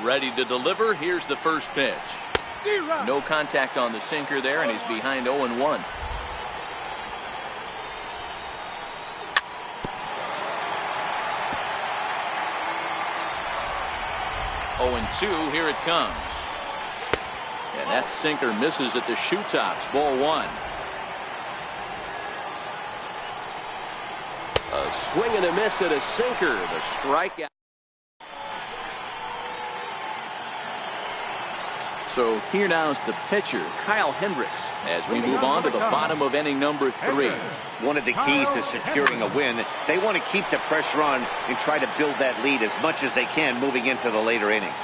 Ready to deliver. Here's the first pitch. No contact on the sinker there, and he's behind 0-1. Oh, and 2, here it comes. And that sinker misses at the shoe tops. Ball 1. A swing and a miss at a sinker. The strikeout. So here now is the pitcher, Kyle Hendricks, as we move on to the bottom of inning number 3. One of the keys to securing a win, they want to keep the pressure on and try to build that lead as much as they can moving into the later innings.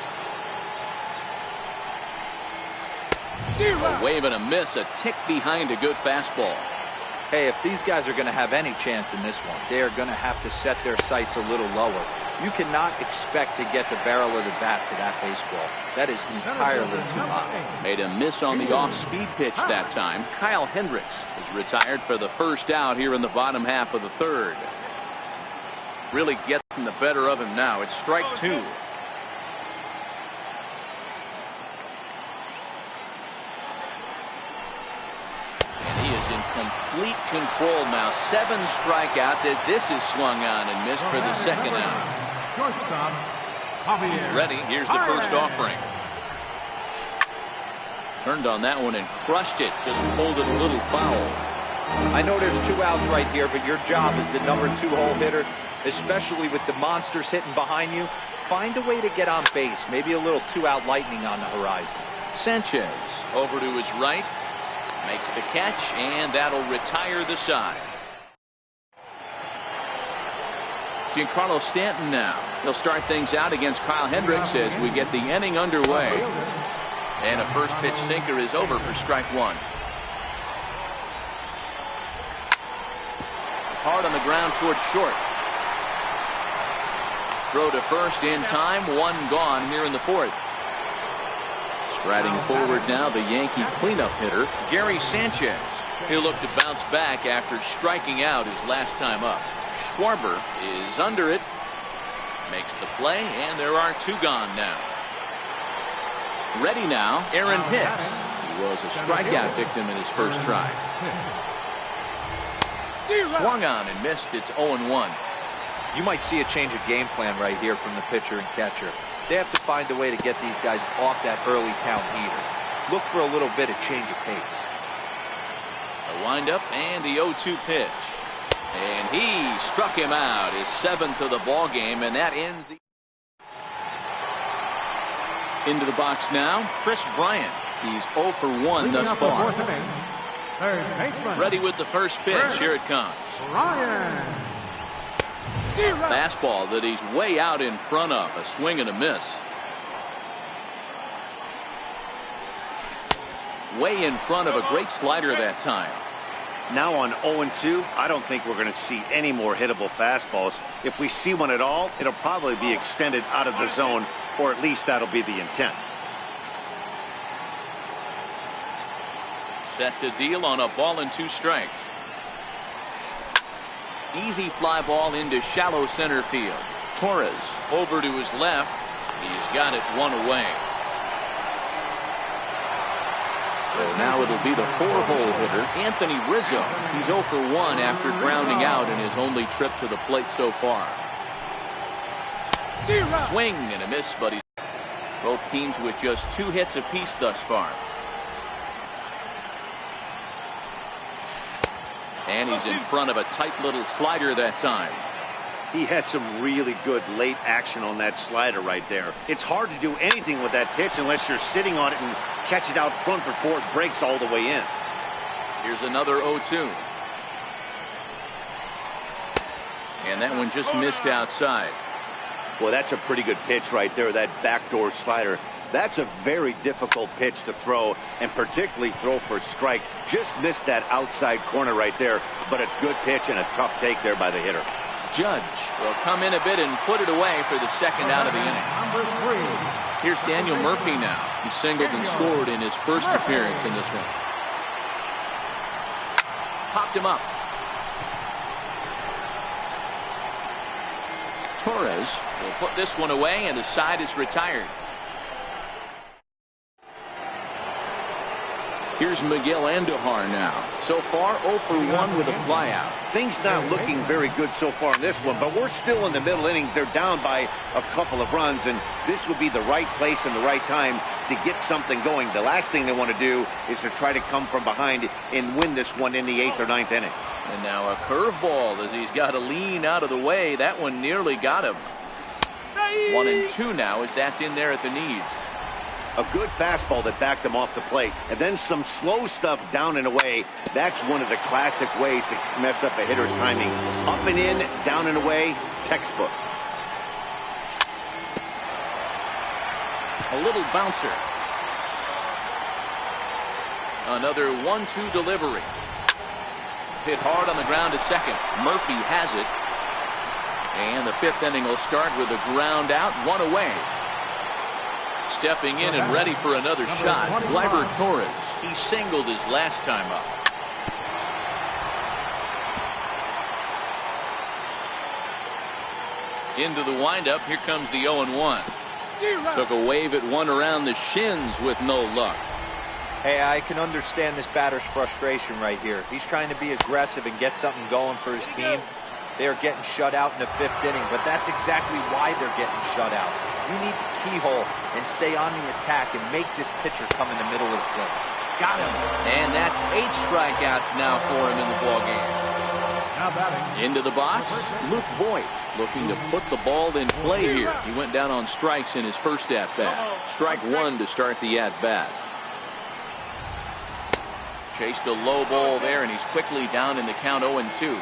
A wave and a miss, a tick behind a good fastball. Hey, if these guys are going to have any chance in this one, they are going to have to set their sights a little lower. You cannot expect to get the barrel of the bat to that baseball. That is entirely too high. Made a miss on the off-speed pitch that time. Kyle Hendricks is retired for the first out here in the bottom half of the 3rd. Really getting the better of him now. It's strike 2. Complete control now. 7 strikeouts as this is swung on and missed for the second out. He's ready. Here's the first offering. Turned on that one and crushed it. Just pulled it a little foul. I know there's 2 outs right here, but your job as the number 2-hole hitter, especially with the monsters hitting behind you, find a way to get on base. Maybe a little 2-out lightning on the horizon. Sanchez over to his right. Makes the catch, and that'll retire the side. Giancarlo Stanton now. He'll start things out against Kyle Hendricks as we get the inning underway. And a first pitch sinker is over for strike 1. Hard on the ground towards short. Throw to first in time. 1 gone here in the 4th. Striding forward now, the Yankee cleanup hitter, Gary Sanchez. He'll look to bounce back after striking out his last time up. Schwarber is under it, makes the play, and there are 2 gone now. Ready now, Aaron Hicks. He was a strikeout victim in his first try. Swung on and missed. It's 0-1. You might see a change of game plan right here from the pitcher and catcher. They have to find a way to get these guys off that early count heater. Look for a little bit of change of pace. A windup and the 0-2 pitch. And he struck him out, his 7th of the ball game, and that ends the... Into the box now, Chris Bryant. He's 0 for 1 thus far. Ready with the first pitch. Here it comes. Fastball that he's way out in front of. A swing and a miss. Way in front of a great slider that time. Now on 0-2, I don't think we're going to see any more hittable fastballs. If we see one at all, it'll probably be extended out of the zone, or at least that'll be the intent. Set to deal on a ball and 2 strikes. Easy fly ball into shallow center field. Torres over to his left. He's got it 1 away. So now it'll be the 4-hole hitter, Anthony Rizzo. He's 0 for 1 after grounding out in his only trip to the plate so far. Swing and a miss, but both teams with just 2 hits apiece thus far. And he's in front of a tight little slider that time. He had some really good late action on that slider right there. It's hard to do anything with that pitch unless you're sitting on it and catch it out front before it breaks all the way in. Here's another 0-2. And that one just missed outside. Well, that's a pretty good pitch right there, that backdoor slider. That's a very difficult pitch to throw, and particularly throw for a strike. Just missed that outside corner right there, but a good pitch and a tough take there by the hitter. Judge will come in a bit and put it away for the second out of the inning. Here's Daniel Murphy now. He singled and scored in his first appearance in this one. Popped him up. Torres will put this one away, and the side is retired. Here's Miguel Andujar now. So far, 0 for 1 with a flyout. Things not looking very good so far in this one, but we're still in the middle innings. They're down by a couple of runs, and this would be the right place and the right time to get something going. The last thing they want to do is to try to come from behind and win this one in the 8th or 9th inning. And now a curveball as he's got to lean out of the way. That one nearly got him. 1-2 now as that's in there at the knees. A good fastball that backed him off the plate, and then some slow stuff down and away. That's one of the classic ways to mess up a hitter's timing. Up and in, down and away, textbook. A little bouncer. Another 1-2 delivery. Hit hard on the ground to second. Murphy has it. And the 5th inning will start with a ground out, 1 away. Stepping in and ready for another shot, Gleyber Torres. He singled his last time up. Into the windup, here comes the 0-1. Took a wave at one around the shins with no luck. Hey, I can understand this batter's frustration right here. He's trying to be aggressive and get something going for his team. They're getting shut out in the 5th inning, but that's exactly why they're getting shut out. You need to keyhole and stay on the attack and make this pitcher come in the middle of the plate. Got him. And that's 8 strikeouts now for him in the ballgame. Into the box, Luke Voigt looking to put the ball in play here. He went down on strikes in his first at-bat. Strike 1 to start the at-bat. Chased a low ball there, and he's quickly down in the count 0-2.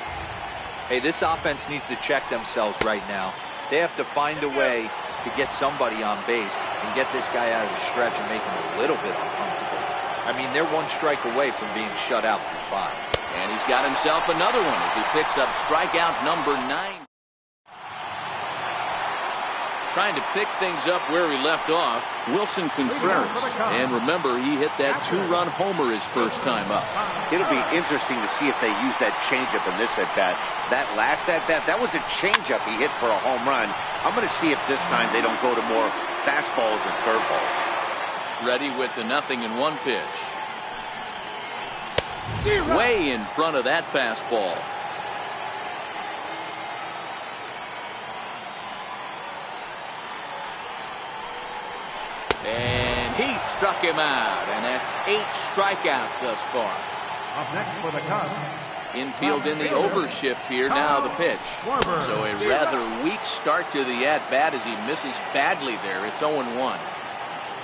Hey, this offense needs to check themselves right now. They have to find a way to get somebody on base and get this guy out of the stretch and make him a little bit uncomfortable. I mean, they're 1 strike away from being shut out for 5. And he's got himself another one as he picks up strikeout number 9. Trying to pick things up where he left off, Wilson Contreras. And remember, he hit that 2-run homer his first time up. It'll be interesting to see if they use that changeup in this at-bat. That last at-bat, that was a changeup he hit for a home run. I'm going to see if this time they don't go to more fastballs and curveballs. Ready with the 0-1 pitch. Way in front of that fastball. And he struck him out, and that's 8 strikeouts thus far. Up next for the Cubs. Infield in the overshift here, now the pitch. So a rather weak start to the at-bat as he misses badly there. It's 0-1.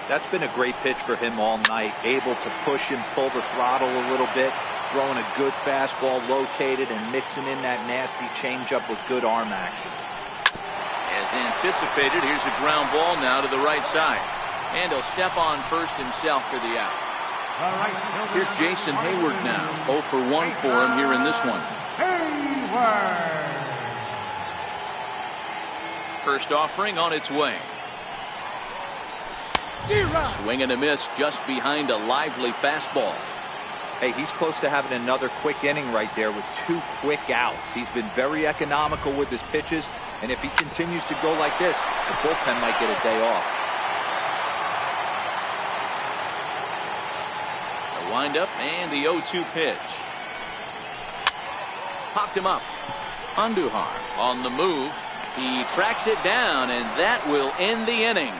That's been a great pitch for him all night. Able to push and pull the throttle a little bit. Throwing a good fastball located and mixing in that nasty changeup with good arm action. As anticipated, here's a ground ball now to the right side. And he'll step on first himself for the out. Here's Jason Hayward now. 0 for 1 for him here in this one. First offering on its way. Swing and a miss just behind a lively fastball. Hey, he's close to having another quick inning right there with 2 quick outs. He's been very economical with his pitches, and if he continues to go like this, the bullpen might get a day off. The windup and the 0-2 pitch. Popped him up. Andujar on the move. He tracks it down, and that will end the inning.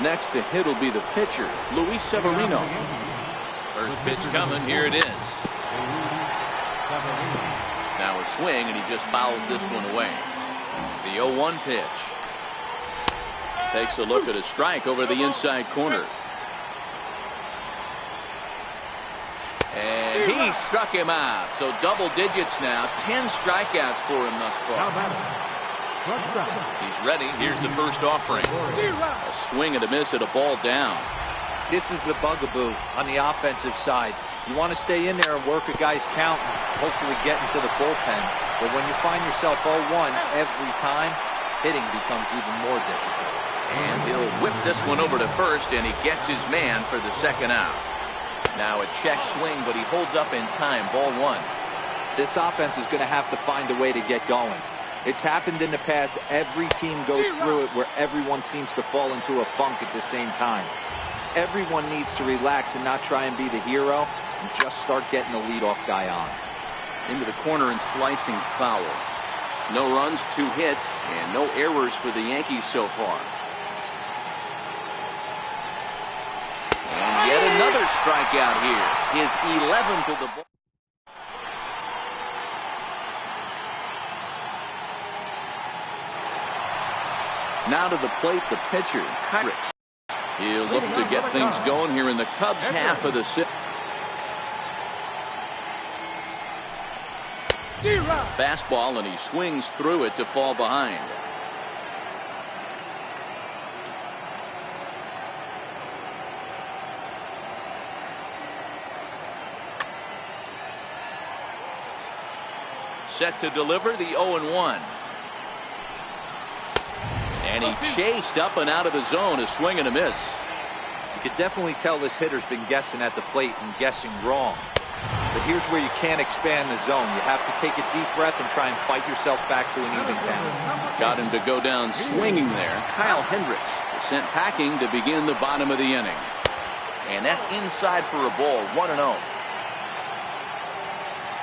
Next to hit will be the pitcher, Luis Severino. First pitch coming, here it is. Now a swing, and he just fouls this one away. The 0-1 pitch. Takes a look at a strike over the inside corner. And he struck him out. So double digits now. 10 strikeouts for him thus far. He's ready. Here's the first offering. A swing and a miss at a ball down. This is the bugaboo on the offensive side. You want to stay in there and work a guy's count and hopefully get into the bullpen. But when you find yourself 0-1 every time, hitting becomes even more difficult. And he'll whip this one over to first, and he gets his man for the second out. Now a check swing, but he holds up in time. Ball 1. This offense is going to have to find a way to get going. It's happened in the past. Every team goes through it where everyone seems to fall into a funk at the same time. Everyone needs to relax and not try and be the hero and just start getting the leadoff guy on. Into the corner and slicing foul. No runs, 2 hits, and no errors for the Yankees so far. And yet another strikeout here. His 11th of the ball. Now to the plate, the pitcher, Hendricks. He'll look to get things going here in the Cubs half of the 6th. Fastball, and he swings through it to fall behind. Set to deliver the 0-1. And he chased up and out of the zone, a swing and a miss. You could definitely tell this hitter's been guessing at the plate and guessing wrong. But here's where you can't expand the zone. You have to take a deep breath and try and fight yourself back to an even count. Got him to go down swinging there. Kyle Hendricks is sent packing to begin the bottom of the inning. And that's inside for a ball, 1-0.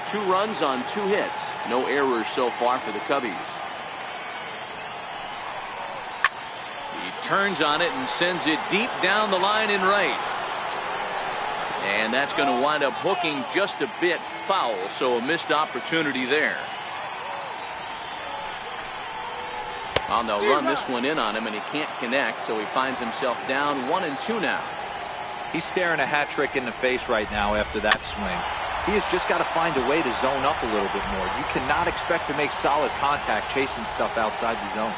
2 runs on 2 hits. No errors so far for the Cubbies. He turns on it and sends it deep down the line in right. And that's going to wind up hooking just a bit foul, so a missed opportunity there. Well, they'll run this one in on him, and he can't connect, so he finds himself down 1-2 now. He's staring a hat trick in the face right now after that swing. He has just got to find a way to zone up a little bit more. You cannot expect to make solid contact chasing stuff outside the zone.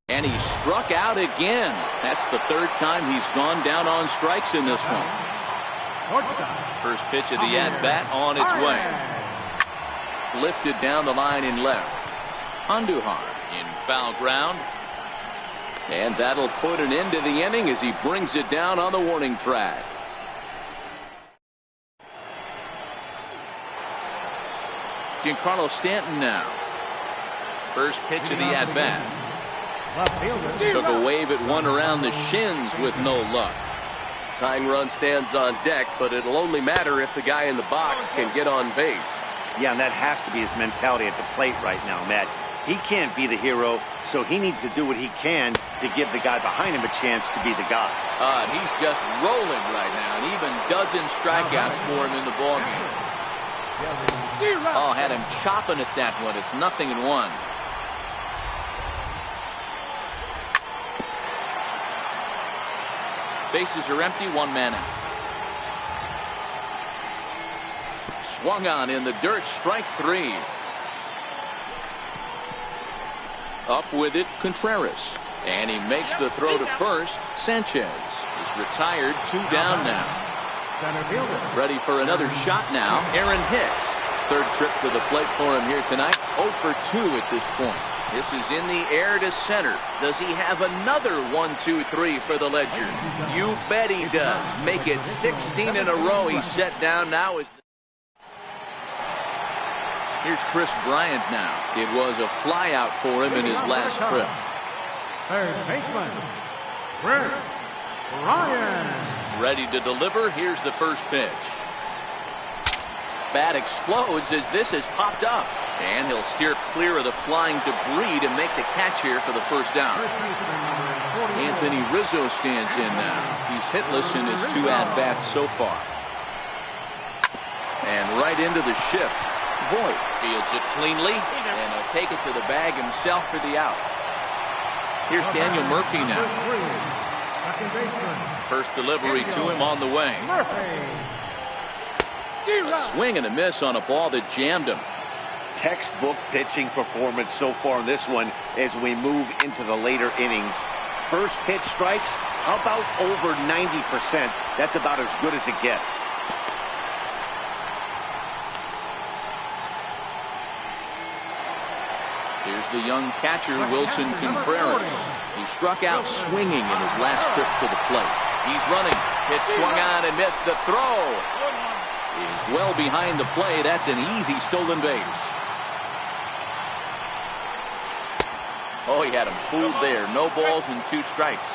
And he struck out again. That's the 3rd time he's gone down on strikes in this one. First pitch of the at-bat on its way. Lifted down the line in left. Andujar in foul ground. And that'll put an end to the inning as he brings it down on the warning track. Giancarlo Stanton now. First pitch of the at-bat. Took a wave at one around the shins with no luck. Tying run stands on deck, but it'll only matter if the guy in the box can get on base. Yeah, and that has to be his mentality at the plate right now, Matt. He can't be the hero, so he needs to do what he can to give the guy behind him a chance to be the guy. He's just rolling right now, and even dozen strikeouts for him in the ballgame. Oh, had him chopping at that one. It's 0-1. Bases are empty, 1 man out. Swung on in the dirt, strike 3. Up with it, Contreras. And he makes the throw to first. Sanchez is retired, 2 down now. Ready for another shot now, Aaron Hicks. 3rd trip to the plate for him here tonight. 0 for 2 at this point. This is in the air to center. Does he have another 1-2-3 for the Ledger? You bet he does. Make it 16 in a row. He's set down now. Here's Chris Bryant now. It was a flyout for him in his last trip. Third baseman, Chris Bryant. Ready to deliver. Here's the first pitch. Bat explodes as this has popped up. And he'll steer clear of the flying debris to make the catch here for the first down. Anthony Rizzo stands in now. He's hitless in his 2 at-bats so far. And right into the shift. Voit fields it cleanly, and he'll take it to the bag himself for the out. Here's Daniel Murphy now. First delivery to him on the way. A swing and a miss on a ball that jammed him. Textbook pitching performance so far in this one as we move into the later innings. First pitch strikes, how about over 90%? That's about as good as it gets. Here's the young catcher, Wilson Contreras. He struck out swinging in his last trip to the plate. He's running. Pitch swung on and missed. The throw is well behind the play. That's an easy stolen base. Oh, he had him fooled there. No balls and 2 strikes.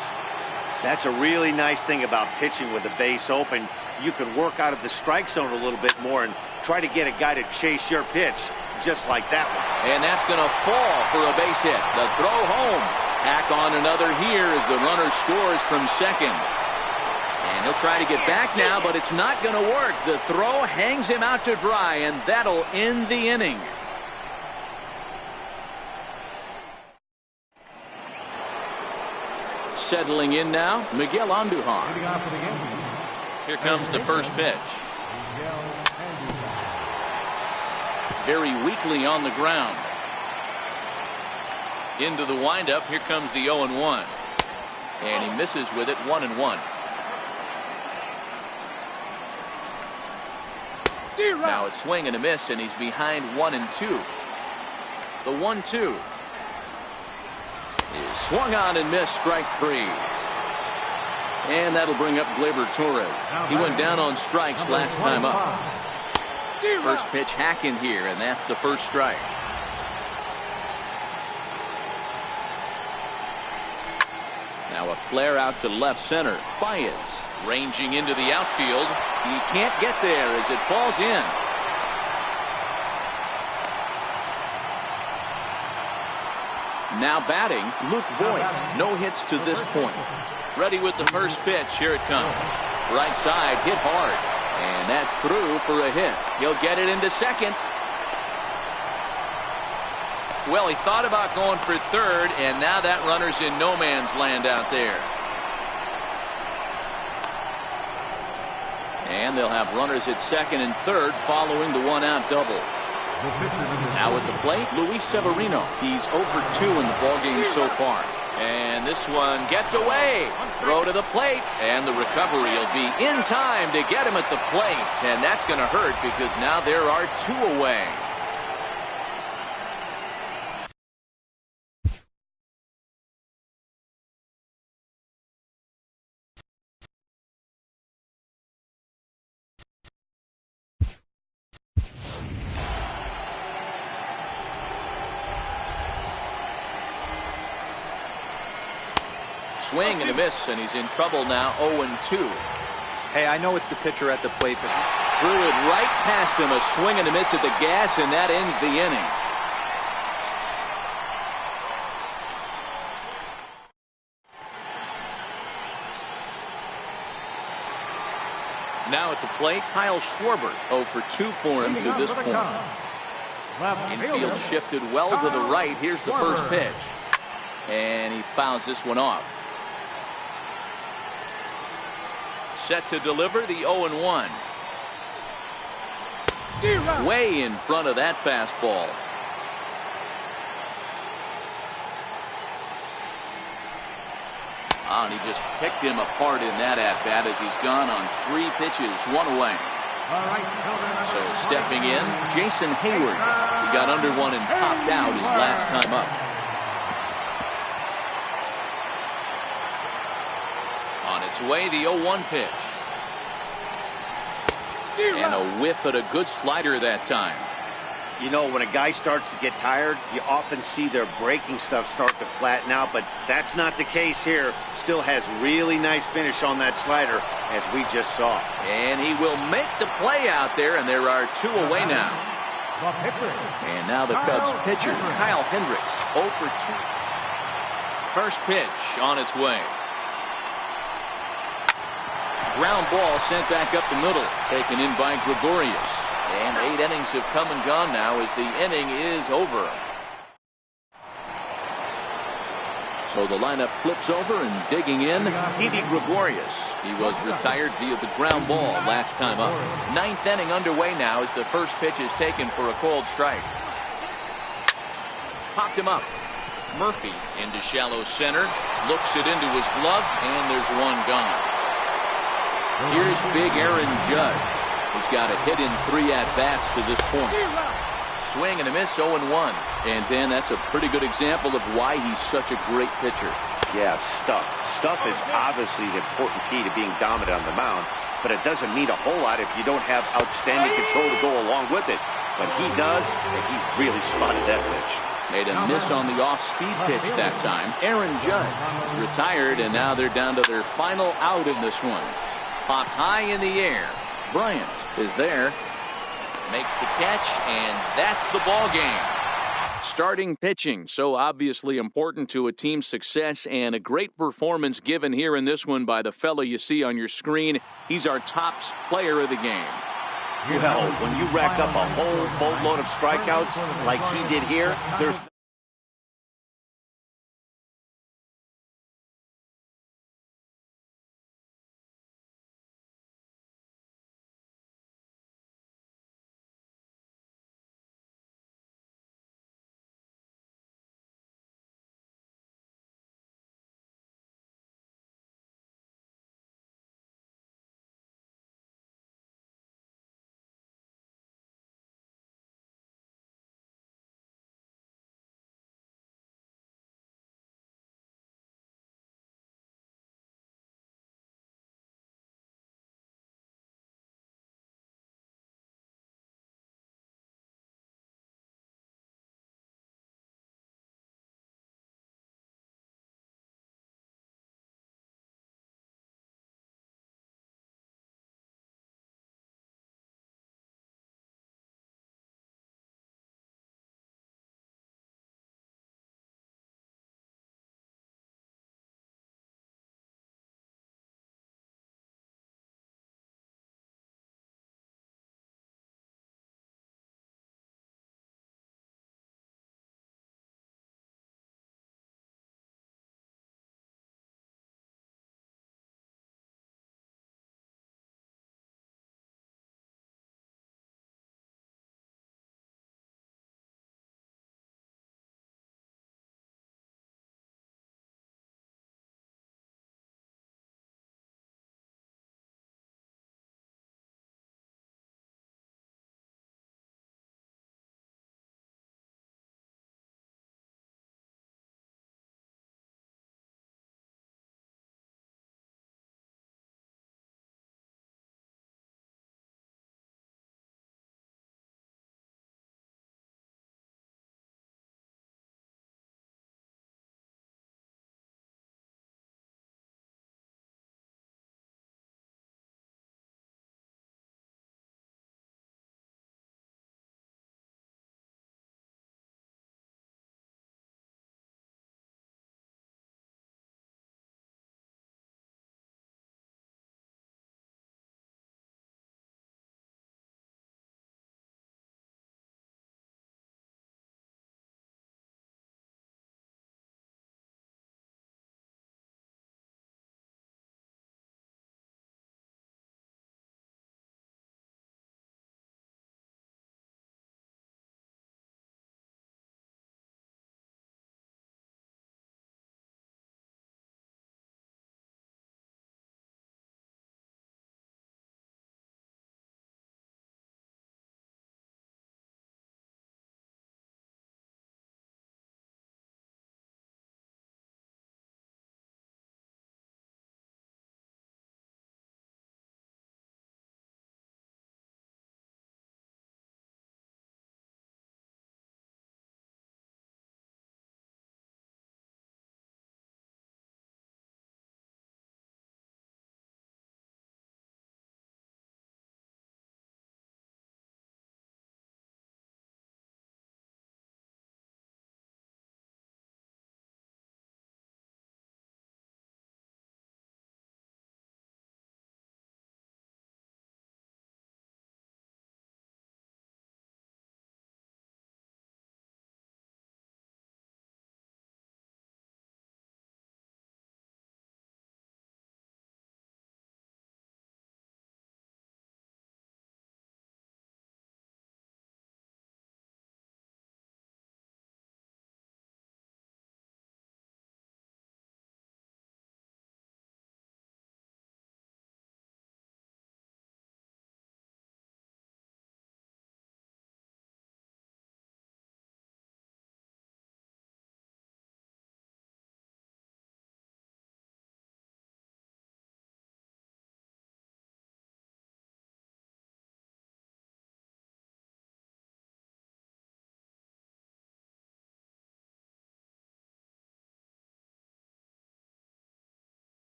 That's a really nice thing about pitching with the base open. You can work out of the strike zone a little bit more and try to get a guy to chase your pitch, just like that one. And that's going to fall for a base hit. The throw home. Tack on another here as the runner scores from second. And he'll try to get back now, but it's not going to work. The throw hangs him out to dry, and that'll end the inning. Settling in now, Miguel Andujar. Here comes the first pitch. Very weakly on the ground. Into the windup. Here comes the 0-1. And he misses with it, 1-1. Now it's swing and a miss, and he's behind 1-2. The 1-2 is swung on and missed, strike 3. And that'll bring up Gleyber Torres. He went down on strikes last time up. First pitch hacking here, and that's the first strike. Now a flare out to left center. Baez ranging into the outfield. He can't get there as it falls in. Now batting, Luke Voigt. No hits to this point. Ready with the first pitch. Here it comes. Right side, hit hard. And that's through for a hit. He'll get it into second. Well, he thought about going for third, and now that runner's in no man's land out there. And they'll have runners at second and third following the 1-out double. Now at the plate, Luis Severino. He's 0 for 2 in the ballgame so far. And this one gets away. Throw to the plate, and the recovery will be in time to get him at the plate. And that's going to hurt because now there are 2 away. Swing and a miss, and he's in trouble now, 0-2. Hey, I know it's the pitcher at the plate, but threw it right past him, a swing and a miss at the gas, and that ends the inning. Now at the plate, Kyle Schwarber, 0 for 2 for him to this point. Infield shifted well to the right. Here's the first pitch. And he fouls this one off. Set to deliver the 0-1. Way in front of that fastball. And he just picked him apart in that at-bat as he's gone on 3 pitches, 1 away. So stepping in, Jason Hayward. He got under one and popped out his last time up. On its way, the 0-1 pitch. And a whiff at a good slider that time. You know, when a guy starts to get tired, you often see their breaking stuff start to flatten out, but that's not the case here. Still has really nice finish on that slider, as we just saw. And he will make the play out there, and there are 2 away now. And now the Cubs pitcher, Kyle Hendricks, 0 for 2. First pitch on its way. Ground ball sent back up the middle, taken in by Gregorius. And 8 innings have come and gone now as the inning is over. So the lineup flips over and digging in, Didi Gregorius. He was retired via the ground ball last time up. 9th inning underway now as the first pitch is taken for a called strike. Popped him up. Murphy into shallow center, looks it into his glove, and there's one gone. Here's big Aaron Judge. He's got a hit in 3 at-bats to this point. Swing and a miss, 0-1. And Dan, that's a pretty good example of why he's such a great pitcher. Yeah, stuff. Stuff is obviously the important key to being dominant on the mound, but it doesn't mean a whole lot if you don't have outstanding control to go along with it. But he does, and he really spotted that pitch. Made a miss on the off-speed pitch that time. Aaron Judge is retired, and now they're down to their final out in this one. Popped high in the air. Bryant is there. Makes the catch, and that's the ball game. Starting pitching, so obviously important to a team's success, and a great performance given here in this one by the fellow you see on your screen. He's our top player of the game. Well, when you rack up a whole boatload of strikeouts like he did here, there's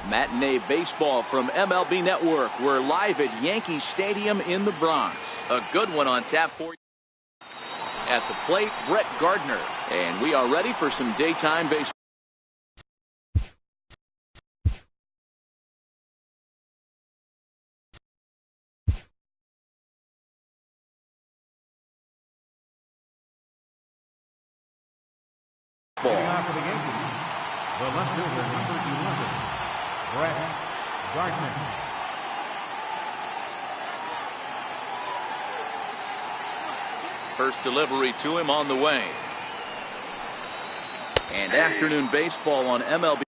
Matinee baseball from MLB Network. We're live at Yankee Stadium in the Bronx. A good one on tap for you. At the plate, Brett Gardner. And we are ready for some daytime baseball. Leading off for the Yankees, the left fielder, number 11, Brett Gardner. First delivery to him on the way. And afternoon baseball on MLB.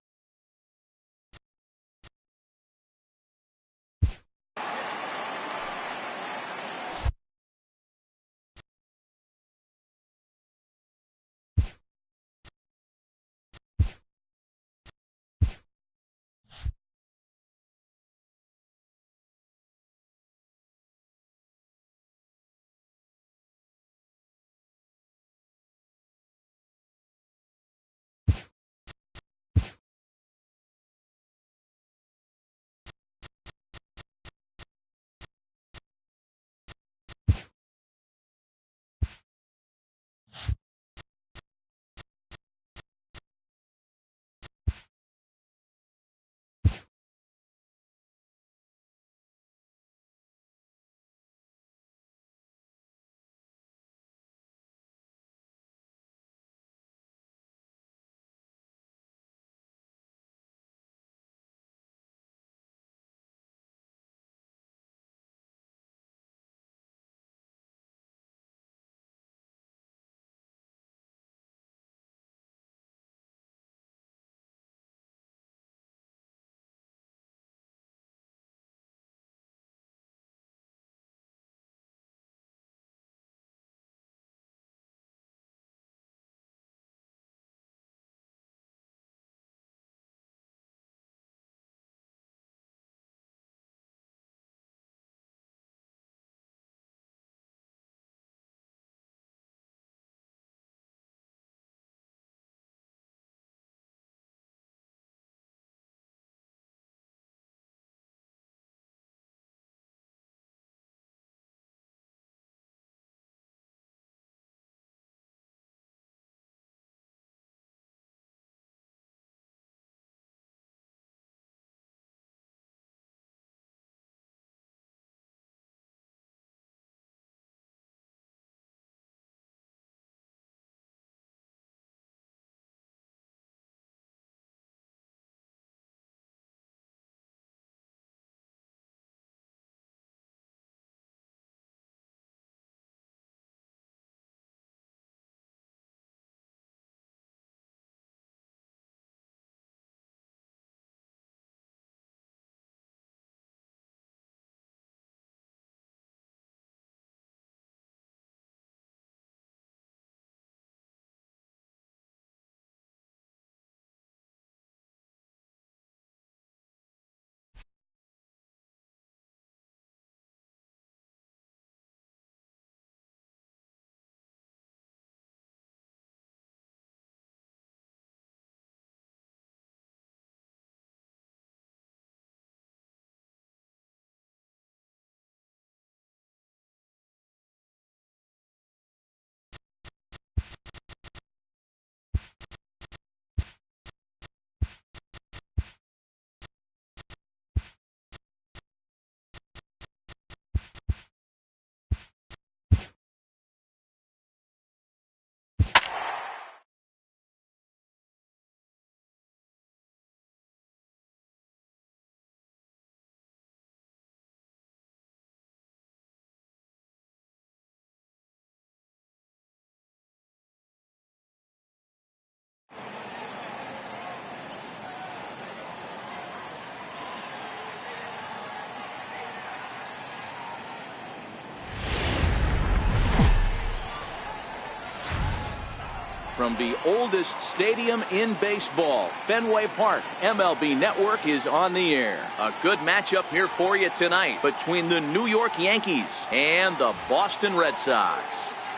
From the oldest stadium in baseball, Fenway Park, MLB Network is on the air. A good matchup here for you tonight between the New York Yankees and the Boston Red Sox.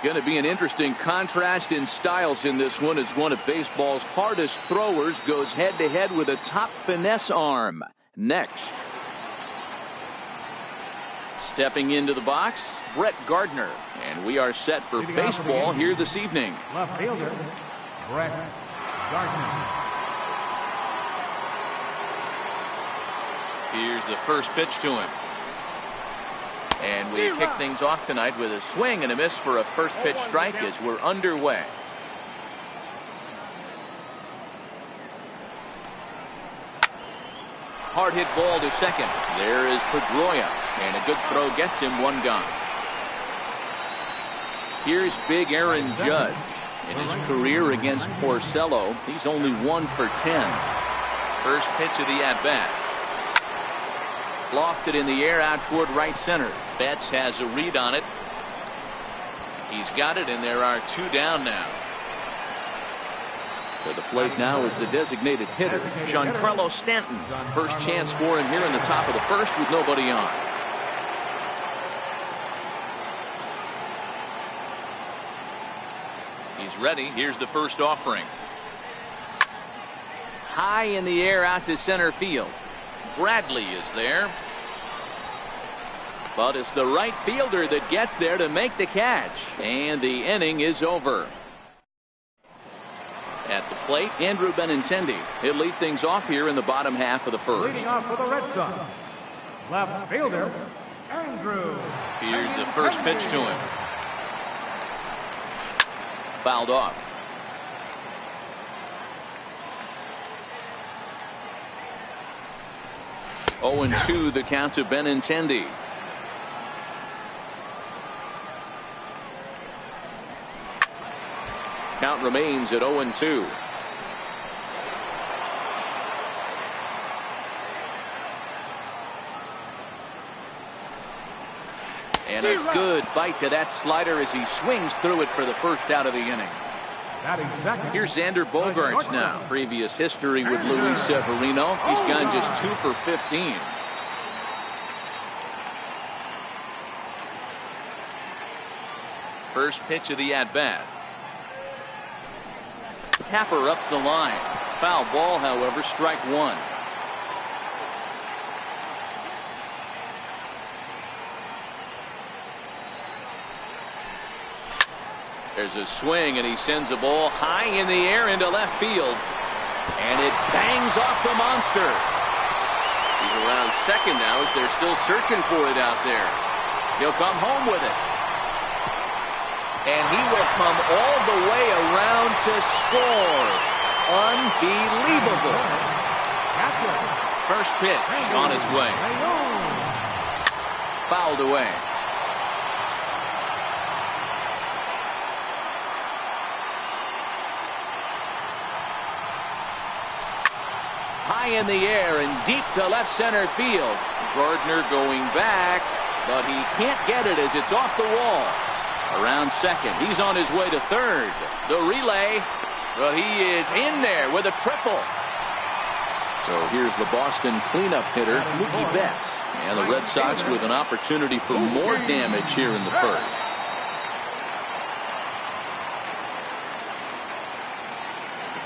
Going to be an interesting contrast in styles in this one as one of baseball's hardest throwers goes head-to-head with a top finesse arm. Next. Stepping into the box, Brett Gardner. And we are set for baseball here this evening. Left fielder, Brett Gardner. Here's the first pitch to him. And we kick things off tonight with a swing and a miss for a first pitch strike as we're underway. Hard hit ball to second. There is Pedroia. And a good throw gets him one gone. Here's big Aaron Judge. In his career against Porcello, he's only 1 for 10. First pitch of the at-bat. Lofted in the air out toward right center. Betts has a read on it. He's got it, and there are 2 down now. For the plate now is the designated hitter, Giancarlo Stanton. First chance for him here in the top of the first with nobody on. He's ready. Here's the first offering. High in the air out to center field. Bradley is there. But it's the right fielder that gets there to make the catch. And the inning is over. At the plate, Andrew Benintendi. He'll lead things off here in the bottom half of the first. Leading off for the Red Sox, left fielder, Andrew. Here's the first pitch to him. Fouled off. Oh, and 2 the count to Benintendi. Count remains at 0 and 2. And a good bite to that slider as he swings through it for the first out of the inning. Here's Xander Bogaerts now. Previous history with Luis Severino. He's gone just 2 for 15. First pitch of the at-bat. Tapper up the line. Foul ball, however, strike 1. There's a swing, and he sends the ball high in the air into left field. And it bangs off the monster. He's around second now as they're still searching for it out there. He'll come home with it. And he will come all the way around to score. Unbelievable. First pitch on its way. Fouled away. High in the air and deep to left center field. Gardner going back, but he can't get it as it's off the wall. Around second. He's on his way to third. The relay, but he is in there with a triple. So here's the Boston cleanup hitter, Mookie Betts. And the Red Sox with an opportunity for more damage here in the first.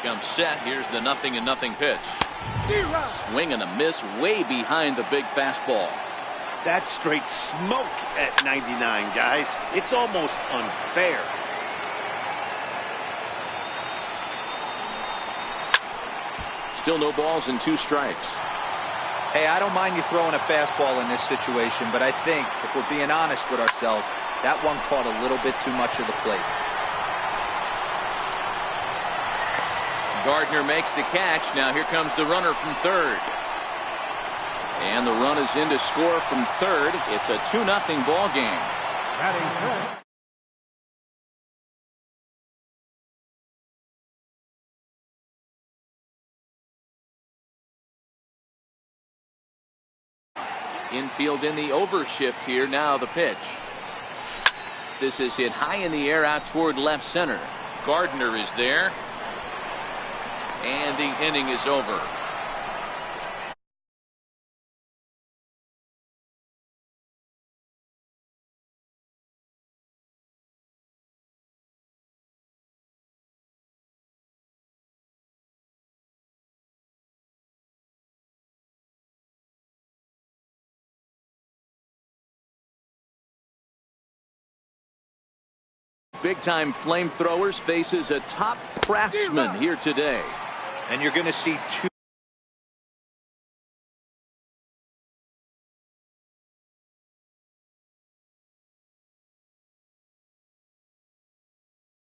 Becomes set. Here's the 0-0 pitch. Swing and a miss way behind the big fastball. That's straight smoke at 99, guys. It's almost unfair. Still no balls and 2 strikes. Hey, I don't mind you throwing a fastball in this situation, but I think if we're being honest with ourselves, that one caught a little bit too much of the plate. Gardner makes the catch. Now here comes the runner from third. And the run is in to score from third. It's a 2-0 ball game. Infield in the overshift here. Now the pitch. This is hit high in the air out toward left center. Gardner is there. And the inning is over. big-time flamethrowers faces a top craftsman here today. And you're going to see two